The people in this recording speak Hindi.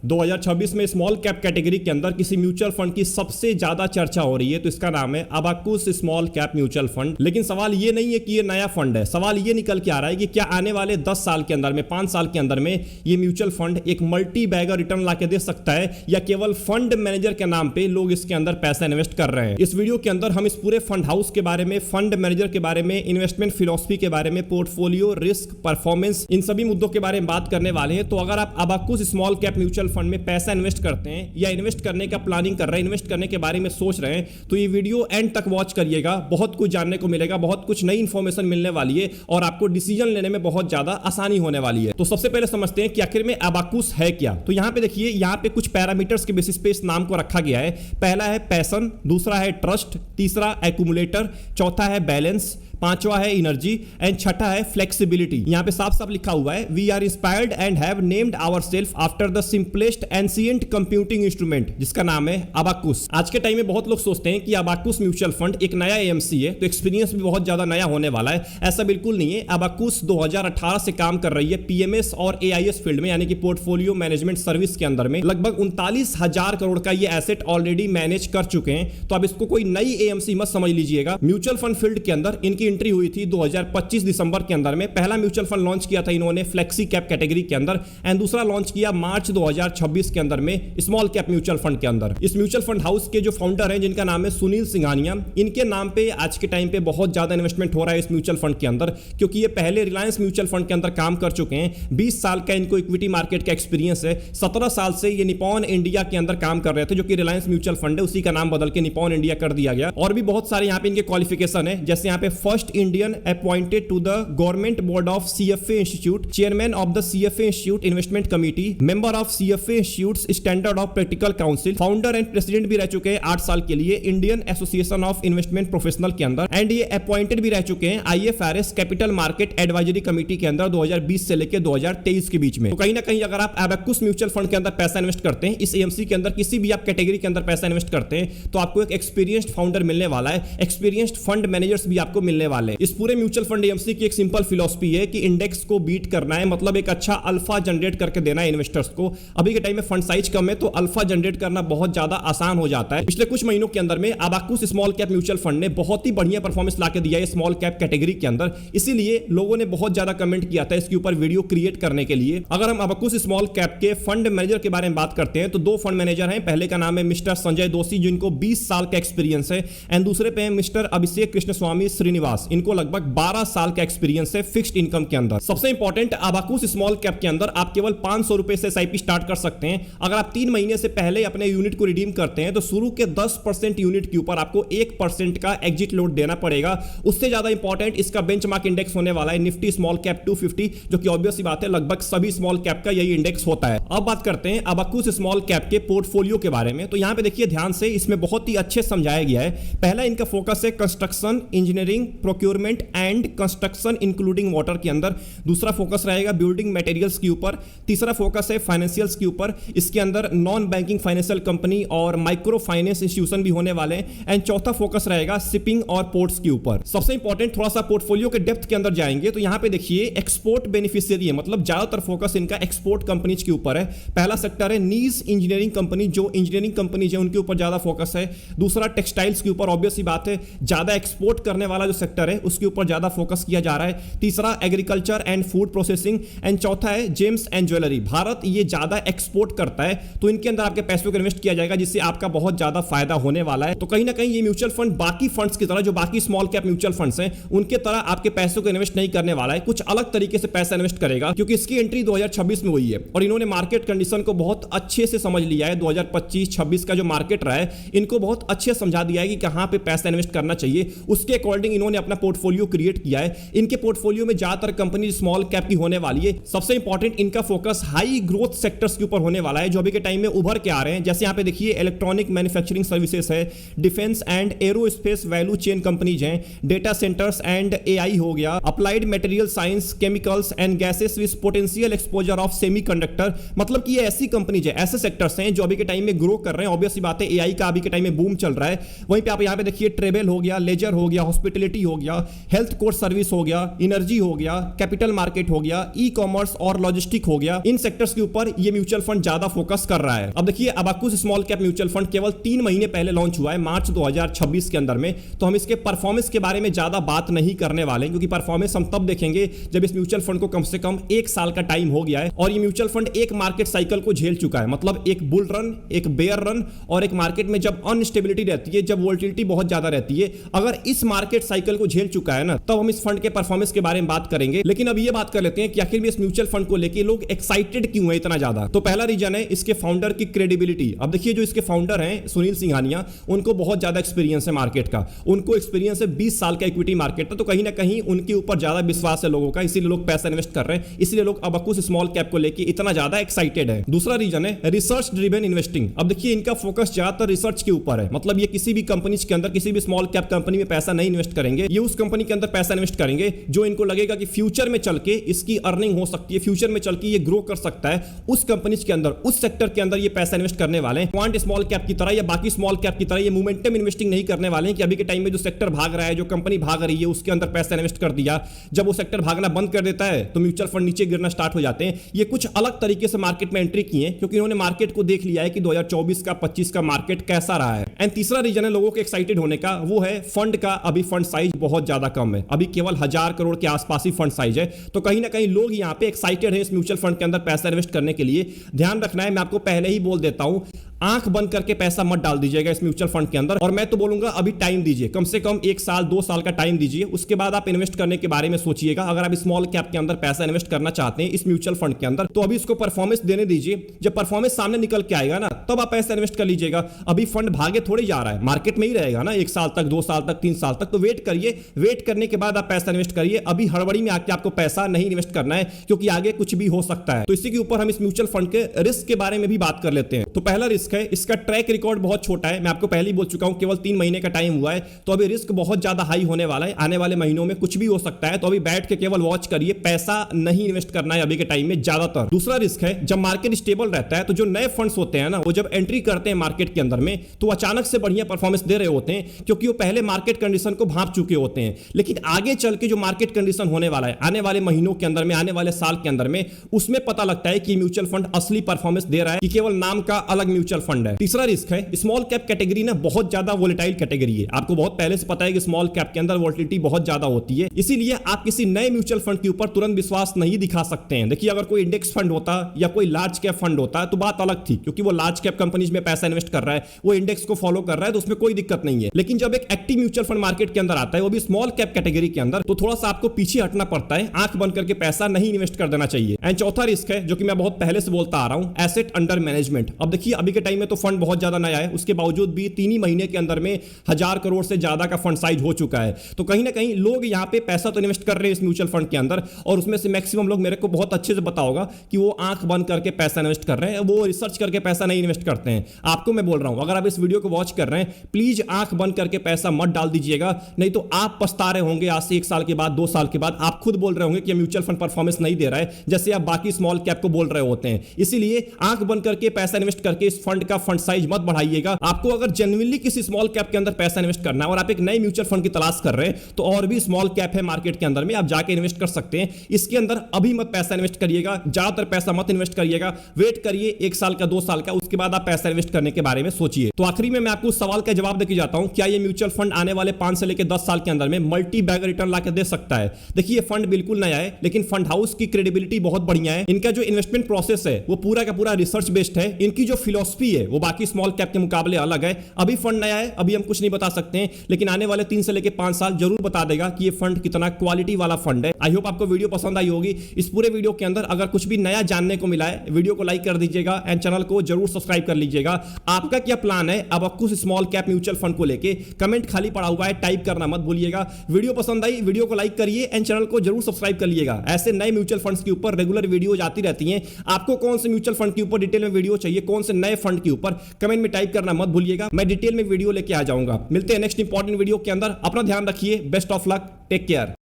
2026 में स्मॉल कैप कैटेगरी के अंदर किसी म्यूचुअल फंड की सबसे ज्यादा चर्चा हो रही है, तो इसका नाम है अबाकुस स्मॉल कैप म्यूचुअल फंड। लेकिन सवाल ये नहीं है कि ये नया फंड है, सवाल ये निकल के आ रहा है कि क्या आने वाले 10 साल के अंदर में, 5 साल के अंदर में ये म्यूचुअल फंड एक मल्टी बैगर रिटर्न लाके दे सकता है, या केवल फंड मैनेजर के नाम पे लोग इसके अंदर पैसा इन्वेस्ट कर रहे हैं। इस वीडियो के अंदर हम इस पूरे फंड हाउस के बारे में, फंड मैनेजर के बारे में, इन्वेस्टमेंट फिलॉसफी के बारे में, पोर्टफोलियो रिस्क, परफॉर्मेंस, इन सभी मुद्दों के बारे में बात करने वाले हैं। तो अगर आप अबाकुस स्मॉल कैप म्यूचुअल फंड में पैसा इन्वेस्ट करते हैं या इन्वेस्ट करने का प्लानिंग कर रहे हैं, इन्वेस्ट करने के बारे में सोच रहे हैं, तो ये वीडियो एंड तक वॉच करिएगा। बहुत कुछ जानने को मिलेगा, बहुत कुछ नई इंफॉर्मेशन मिलने वाली है और आपको डिसीजन लेने में बहुत ज्यादा आसानी होने वाली है। तो सबसे पहले समझते हैं कि आखिर में अबाकुस है क्या। तो यहां पे देखिए, यहां पे कुछ पैरामीटर्स के बेसिस पे इस नाम को रखा गया है। पहला है पैशन, दूसरा है ट्रस्ट, तीसरा एक्यूमुलेटर, चौथा है बैलेंस, पांचवा है एनर्जी एंड छठा है फ्लेक्सिबिलिटी। यहां पे साफ साफ लिखा हुआ है, we are inspired and have named ourselves after the simplest ancient computing instrument, जिसका नाम है अबाकुस। आज के टाइम में बहुत लोग सोचते हैं कि अबाकुस म्यूचुअल फंड एक नया एएमसी है, तो एक्सपीरियंस भी बहुत ज्यादा नया होने वाला है। ऐसा बिल्कुल नहीं है। अबाकुस 2018 से काम कर रही है पीएमएस और एआईएस फील्ड में, यानी कि पोर्टफोलियो मैनेजमेंट सर्विस के अंदर में। लगभग 39,000 करोड़ का ये एसेट ऑलरेडी मैनेज कर चुके हैं। तो अब इसको कोई नई एएमसी मत समझ लीजिएगा। म्यूचुअल फंड फील्ड के अंदर इनकी एंट्री हुई थी 2025 दिसंबर के अंदर में। पहला म्यूचुअल फंड लॉन्च किया था इन्होंने फ्लेक्सी कैप कैटेगरी के अंदर, एंड दूसरा लॉन्च किया मार्च 2026 के अंदर में स्मॉल कैप म्यूचुअल फंड के अंदर। इस म्यूचुअल फंड हाउस के जो फाउंडर हैं, जिनका नाम है सुनील सिंघानिया, इनके नाम पे आज के टाइम पे बहुत ज्यादा इन्वेस्टमेंट हो रहा है इस म्यूचुअल फंड के अंदर, क्योंकि ये पहले रिलायंस म्यूचुअल फंड के अंदर काम कर चुके हैं। 20 साल का इनको इक्विटी मार्केट का एक्सपीरियंस है। 17 साल से ये निपॉन इंडिया के अंदर काम कर रहे थे, जो कि रिलायंस म्यूचुअल फंड है, उसी का नाम बदल के निपॉन इंडिया कर दिया गया। और भी बहुत सारे यहाँ पे इनके क्वालिफिकेशन है, जैसे यहाँ पे first Indian appointed to the government board of CFA institute, chairman of the CFA institute investment committee, member of CFA institutes standard of practical council, founder and president भी रह चुके हैं 8 साल के लिए Indian association of investment professional के अंदर, एंड ये अपॉइंटेड भी रह चुके हैं IFRS capital market advisory committee के अंदर 2020 से लेकर 2023 के बीच में। तो कहीं ना कहीं अगर आप अबाकुस म्यूचुअल फंड के अंदर पैसा इन्वेस्ट करते हैं, इस एएमसी के अंदर किसी भी आप कैटेगरी के अंदर पैसा इन्वेस्ट करते हैं, तो आपको एक एक्सपीरियंस्ड फाउंडर मिलने वाला है, एक्सपीरियंस्ड फंड मैनेजर्स भी आपको मिलने वाले हैं। इस पूरे म्यूचुअल फंड एएमसी की एक सिंपल फिलॉसफी है कि इंडेक्स को बीट करना है, मतलब एक अच्छा अल्फा जनरेट करके देना है इन्वेस्टर्स को। अभी के टाइम में फंड साइज कम है, तो अल्फा जनरेट करना बहुत ज्यादा आसान हो जाता है। पिछले कुछ महीनों के अंदर में अबाकुस स्मॉल कैप म्यूचुअल फंड ने बहुत ही बढ़िया परफॉर्मेंस लाके दिया है स्मॉल कैप कैटेगरी के अंदर, इसीलिए लोगों ने बहुत ज्यादा कमेंट किया था इसके ऊपर वीडियो क्रिएट करने के लिए। अगर हम अबाकुस स्मॉल कैप के फंड मैनेजर के बारे में बात करते हैं, तो 2 फंड मैनेजर हैं। पहले का नाम है मिस्टर संजय दोषी, जिनको 20 साल का एक्सपीरियंस है, एंड दूसरे पे है मिस्टर अभिषेक कृष्णस्वामी श्रीनिवास, इनको लगभग 12 साल का एक्सपीरियंस है फिक्स्ड इनकम के अंदर। सबसे इंपॉर्टेंट, अबाकुस स्मॉल कैप के अंदर आप केवल 500 रुपए से एसआईपी स्टार्ट कर सकते हैं। अगर आप 3 महीने से पहले अपने यूनिट को रिडीम करते हैं, तो शुरू के 10% यूनिट के ऊपर आपको 1% का एग्जिट लोड देना पड़ेगा। उससे ज्यादा इंपॉर्टेंट इसका बेंचमार्क इंडेक्स होने वाला है निफ्टी स्मॉल कैप 250, जो कि ऑब्वियस सी बात है, लगभग सभी स्मॉल कैप का यही इंडेक्स होता है। अब बात करते हैं अबाकुस स्मॉल कैप के पोर्टफोलियो के बारे में। तो यहां पे देखिए ध्यान से, इसमें बहुत ही अच्छे समझाया गया है। पहला इनका फोकस है construction, engineering, procurement and construction including water के अंदर। दूसरा फोकस रहेगा बिल्डिंग मटेरियल्स के ऊपर। तीसरा फोकस है फाइनेंशियल्स के ऊपर। इसके अंदर नॉन बैंकिंग फाइनेंशियल कंपनी और माइक्रो फाइनेंस इंस्टीट्यूशन भी होने वाले हैं। एंड चौथा फोकस रहेगा शिपिंग और पोर्ट्स के ऊपर। सबसे इंपॉर्टेंट, थोड़ा सा पोर्टफोलियो के डेप्थ के अंदर जाएंगे, तो यहां पे देखिए एक्सपोर्ट बेनिफिशियरी है, मतलब ज्यादातर फोकस इनका एक्सपोर्ट कंपनीज के ऊपर है। पहला सेक्टर है नीज इंजीनियरिंग कंपनी, जो इंजीनियरिंग कंपनीज है उनके ऊपर ज्यादा फोकस है। दूसरा टेक्सटाइल्स के ऊपर, ऑब्वियस सी बात है, ज्यादा एक्सपोर्ट करने वाला जो सेक्टर है उसके ऊपर ज्यादा फोकस किया जा रहा है। तीसरा agriculture and food processing, and चौथा है जेम्स एंड ज्वेलरी। भारत ये ज्यादा एक्सपोर्ट करता है, तो इनके अंदर आपके पैसों को इन्वेस्ट किया जाएगा, जिससे आपका बहुत ज्यादा फायदा होने वाला है। तो कहीं ना कहीं ये म्यूचुअल फंड बाकी फंड्स की तरह, जो बाकी स्मॉल कैप म्यूचुअल फंड्स हैं, उनके तरह आपके पैसों को इन्वेस्ट नहीं करने वाला है, कुछ अलग तरीके से पैसा इन्वेस्ट करेगा, क्योंकि इसकी एंट्री 2026 में हुई है और इन्होंने मार्केट कंडीशन को बहुत अच्छे से समझ लिया है। 2025-26 का जो मार्केट रहा है, इनको बहुत अच्छे समझा दिया है कि कहां पे पैसा इन्वेस्ट करना चाहिए। उसके अकॉर्डिंग इन्होंने अपना पोर्टफोलियो क्रिएट किया है। इनके पोर्टफोलियो में ज्यादातर कंपनी स्मॉल कैप की होने वाली है। सबसे इंपॉर्टेंट, इनका फोकस हाई ग्रोथ सेक्टर्स के ऊपर होने वाला है, जो अभी के टाइम में उभर के आ रहे हैं। जैसे यहां पे देखिए इलेक्ट्रॉनिक मैन्युफैक्चरिंग सर्विसेज है, defence and aerospace value chain companies हैं, डेटा सेंटर्स एंड एआई हो गया, applied material science, chemicals and gases with potential exposure of semiconductor. मतलब कि ये ऐसी कंपनीज है, ऐसे सेक्टर्स हैं जो अभी के टाइम में ग्रो कर रहे हैं। ऑब्वियस सी बात है, एआई का अभी के टाइम में बूम चल रहा है। वहीं पे आप यहां पे देखिए ट्रेवल हो गया, लेजर हो गया, हॉस्पिटलिटी हो गया, हेल्थ कोर सर्विस हो गया, एनर्जी हो गया, कैपिटल मार्केट हो गया, ई कॉमर्स और लॉजिस्टिक हो गया, इन सेक्टर्स के ऊपर ये म्यूचुअल फंड ज्यादा फोकस कर रहा है। अब देखिए अबाकुस स्मॉल कैप म्यूचुअल फंड केवल 3 महीने पहले लॉन्च हुआ है, मार्च 2026 के अंदर में, तो हम इसके परफॉर्मेंस के बारे में ज्यादा बात नहीं करने वाले, क्योंकि परफॉर्मेंस हम तब देखेंगे जब इस म्यूचुअल फंड को कम से कम 1 साल का टाइम हो गया है और ये म्यूचुअल फंड एक मार्केट साइकिल को झेल चुका है। मतलब एक बुल रन, एक बेयर रन और एक मार्केट में जब अनस्टेबिलिटी रहती है, जब वोलेटिलिटी बहुत ज्यादा रहती है, अगर इस मार्केट साइकिल को झेल चुका है ना, तब हम इस फंड के परफॉर्मेंस के बारे में बात करेंगे। लेकिन अब ये बात कर लेते हैं कि आखिर में इस म्यूचुअल फंड को लेके लोग एक्साइटेड क्यों है इतना ज्यादा। तो पहला रीजन है इसके फाउंडर की क्रेडिबिलिटी। अब देखिए जो इसके फाउंडर हैं सुनील सिंघानिया, उनको बहुत ज्यादा एक्सपीरियंस है मार्केट का, उनको एक्सपीरियंस है 20 साल का इक्विटी मार्केट का, तो कहीं ना कहीं उनके ऊपर ज्यादा विश्वास है लोगों का, इसीलिए लोग पैसा इन्वेस्ट कर रहे हैं, इसलिए लोग अबाकुस स्मॉल कैप को लेके इतना ज्यादा एक्साइटेड है। दूसरा रीजन है रिसर्च ड्रिवन इन्वेस्टिंग। अब देखिए इनका फोकस ज्यादातर रिसर्च के ऊपर है, मतलब ये किसी भी कंपनी के अंदर, किसी भी स्मॉल कैप कंपनी में पैसा नहीं इन्वेस्ट करेंगे, ये उस कंपनी के अंदर पैसा इन्वेस्ट करेंगे जो इनको लगेगा कि फ्यूचर में चल के इसकी अर्निंग हो सकती है, फ्यूचर में चल के ये ग्रो कर सकता है, उस कंपनी के अंदर, उस सेक्टर के अंदर ये पैसा इन्वेस्ट करने वाले हैं। क्वांट स्मॉल कैप की तरह या बाकी स्मॉल कैप की तरह ये मोमेंटम इन्वेस्टिंग नहीं करने वाले हैं कि अभी के टाइम में जो सेक्टर भाग रहा है, जो कंपनी भाग रही है, उसके अंदर पैसा इन्वेस्ट कर दिया, जब वो सेक्टर भागना बंद कर देता है तो म्यूचुअल फंड नीचे गिरना स्टार्ट हो जाते हैं। ये कुछ अलग तरीके से मार्केट में एंट्री की है, क्योंकि इन्होंने मार्केट को देख लिया है कि 2024 का 25 का मार्केट कैसा रहा है। एंड तीसरा रीजन है लोगों के एक्साइटेड होने का, वो है फंड का अभी फंड साइज बहुत ज्यादा कम है, अभी केवल 1000 करोड़ के आसपास ही फंड साइज है, तो कहीं ना कहीं लोग यहां पे एक्साइटेड हैं इस म्यूचुअल फंड के अंदर पैसा इन्वेस्ट करने के लिए। ध्यान रखना है, मैं आपको पहले ही बोल देता हूं, आंख बंद करके पैसा मत डाल दीजिएगा इस म्यूचुअल फंड के अंदर, और मैं तो बोलूंगा अभी टाइम दीजिए, कम से कम 1 साल 2 साल का टाइम दीजिए, उसके बाद आप इन्वेस्ट करने के बारे में सोचिएगा। अगर आप स्मॉल कैप के अंदर पैसा इन्वेस्ट करना चाहते हैं इस म्यूचुअल फंड के अंदर, तो अभी इसको परफॉर्मेंस देने दीजिए, जब परफॉर्मेंस सामने निकल के आएगा ना, तब आप पैसा इन्वेस्ट कर लीजिएगा। अभी फंड भागे थोड़ी जा रहा है, मार्केट में ही रहेगा ना 1 साल तक, 2 साल तक, 3 साल तक, तो वेट करिए, वेट करने के बाद आप पैसा इन्वेस्ट करिए। अभी हड़बड़ी में आके आपको पैसा नहीं इन्वेस्ट करना है, क्योंकि आगे कुछ भी हो सकता है। तो इसी के ऊपर हम इस म्यूचुअल फंड के रिस्क के बारे में भी बात कर लेते हैं। तो पहला रिस्क है इसका ट्रैक रिकॉर्ड बहुत छोटा है, मैं आपको पहले ही बोल चुका हूं, केवल 3 महीने का टाइम हुआ है, तो अभी रिस्क बहुत ज्यादा हाई होने वाला है, आने वाले महीनों में कुछ भी हो सकता है, तो अभी बैठ के केवल वॉच करिए, पैसा नहीं इन्वेस्ट करना है अभी के टाइम में ज्यादातर। दूसरा रिस्क है जब मार्केट स्टेबल रहता है, तो जो नए फंड्स होते हैं ना, वो जब एंट्री करते हैं मार्केट के अंदर में, तो अचानक से बढ़िया परफॉर्मेंस दे रहे होते हैं, क्योंकि वो पहले मार्केट कंडीशन को भांप चुके होते हैं। लेकिन आगे चल के जो मार्केट कंडीशन होने वाला है आने वाले महीनों के अंदर में, आने वाले साल के अंदर में, उसमें पता लगता है कि म्यूचुअल फंड असली परफॉर्मेंस दे रहा है कि केवल नाम का अलग म्यूचुअल फंड है। तीसरा रिस्क है स्मॉल कैप कैटेगरी ना बहुत ज्यादा वोलेटाइल कैटेगरी है, आपको बहुत पहले से पता है कि स्मॉल कैप के अंदर वोलेटिलिटी बहुत ज्यादा होती है, इसीलिए आप किसी नए म्यूचुअल फंड के ऊपर तुरंत विश्वास नहीं दिखा सकते हैं। देखिए अगर कोई इंडेक्स फंड होता या कोई लार्ज कैप फंड होता तो बात अलग थी, क्योंकि वो लार्ज कैप कंपनीज में पैसा इन्वेस्ट कर रहा है, वो इंडेक्स को फॉलो कर रहा है, तो उसमें कोई दिक्कत नहीं है। लेकिन जब एक एक्टिव म्यूचुअल फंड मार्केट के अंदर आता है, वो भी स्मॉल कैप कैटेगरी के अंदर, तो थोड़ा सा आपको पीछे हटना पड़ता है, आंख बंद करके पैसा नहीं इन्वेस्ट कर देना चाहिए। एंड चौथा रिस्क है जो कि मैं बहुत पहले से बोलता आ रहा हूं, एसेट अंडर मैनेजमेंट। अब देखिए अभी के टाइम में तो फंड बहुत ज्यादा नया है, उसके बावजूद भी 3 ही महीने के अंदर में 1000 करोड़ से ज्यादा का फंड साइज हो चुका है, तो कहीं ना कहीं लोग यहां पे पैसा तो इन्वेस्ट कर रहे हैं इस म्यूचुअल फंड के अंदर, और उसमें से मैक्सिमम लोग मेरे को बहुत अच्छे से पता होगा कि वो आंख बंद करके पैसा इन्वेस्ट कर रहे हैं, वो रिसर्च करके पैसा नहीं इन्वेस्ट करते हैं। आपको मैं बोल रहा हूं, अगर आप इस वीडियो को वॉच कर रहे हैं, प्लीज आंख बंद करके पैसा मत डाल दीजिएगा, नहीं तो आप पछता रहे होंगे आज से 1 साल के बाद, 2 साल के बाद, आप खुद बोल रहे होंगे कि म्यूचुअल फंड परफॉर्मेंस नहीं दे रहा है, जैसे आप बाकी स्मॉल कैप को बोल रहे होते हैं। इसीलिए आंख बंद करके पैसा इन्वेस्ट करके इस फंड का फंड साइज मत बढ़ाइएगा। आपको अगर जेन्युइनली किसी स्मॉल कैप के अंदर पैसा इन्वेस्ट करना है और आप एक नए म्यूचुअल फंड की तलाश कर रहे हैं, तो और भी स्मॉल कैप है मार्केट के अंदर में, आप जाके इन्वेस्ट कर सकते हैं। इसके अंदर अभी मत पैसा इन्वेस्ट करिएगा, ज्यादातर पैसा मत इन्वेस्ट करिएगा, वेट करिए 1 साल का, 2 साल का, उसके बाद आप पैसा इन्वेस्ट करने के बारे में सोचिए। तो आखिरी में मैं आपको उस सवाल का जवाब देके जाता हूं, क्या ये म्यूचुअल फंड आने वाले 5 से लेकर 10 साल के अंदर में मल्टी बैग रिटर्न लाकर दे सकता है? देखिए ये फंड बिल्कुल नया है, लेकिन फंड हाउस की क्रेडिबिलिटी बहुत बढ़िया है, इनका जो इन्वेस्टमेंट प्रोसेस है वो पूरा का पूरा रिसर्च बेस्ड है, इनकी जो फिलॉसफी है वो बाकी स्मॉल कैप के मुकाबले अलग है। अभी फंड नया है, अभी हम कुछ नहीं बता सकते हैं, लेकिन आने वाले 3 से लेकर 5 साल जरूर बता देगा कि ये फंड कितना क्वालिटी वाला फंड है। आई होप आपको वीडियो पसंद आई होगी। इस पूरे वीडियो के अंदर अगर कुछ भी नया जानने को मिला है, वीडियो को लाइक कर दीजिएगा एंड चैनल को जरूर सब्सक्राइब कर लीजिएगा। आपका क्या प्लान है अबाकुस स्मॉल कैप म्यूचुअल फंड को लेके? कमेंट खाली पड़ा हुआ है, टाइप करना मत भूलिएगा। वीडियो पसंद आई, वीडियो को लाइक करिए एंड चैनल को जरूर सब्सक्राइब कर लीजिएगा। ऐसे नए म्यूचुअल फंड्स के ऊपर रेगुलर वीडियो आती रहती हैं। आपको कौन से म्यूचुअल फंड के ऊपर डिटेल में वीडियो चाहिए, कौन से नए फंड के ऊपर, कमेंट में टाइप करना मत भूलिएगा। मैं डिटेल में वीडियो लेके आ जाऊंगा। मिलते हैं नेक्स्ट इंपॉर्टेंट वीडियो के अंदर। अपना ध्यान रखिए, best of luck, take care.